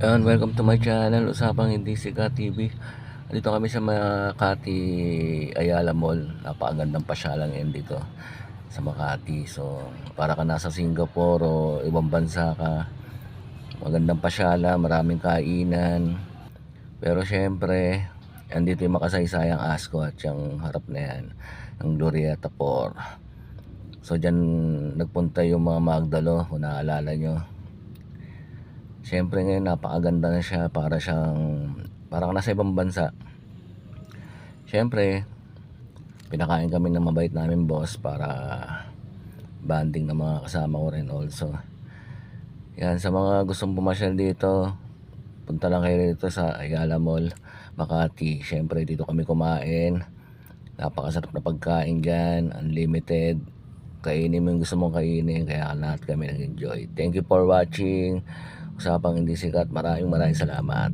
And welcome to my channel, Usapang Hindi Sikat TV. Dito kami sa Makati Ayala Mall. Napakagandang pasyalan ngayon dito sa Makati. So, para ka nasa Singapore o ibang bansa ka. Magandang pasyala, maraming kainan. Pero syempre, andito yung makasaysayang Asco at yung harap na yan ng Glorieta Por. So, dyan nagpunta yung mga Magdalo, kung naalala nyo. Siyempre ngayon napakaganda na siya, parang nasa ibang bansa. Siyempre, pinakain kami ng mabait namin boss para banding ng mga kasama ko rin also. Yan, sa mga gustong pumasyal dito, punta lang kayo dito sa Ayala Mall, Makati. Siyempre dito kami kumain. Napakasarap na pagkain dyan, unlimited. Kainin mo yung gusto mong kainin, kaya lahat kami nag-enjoy. Thank you for watching. Usapang Hindi Sikat. Maraming salamat.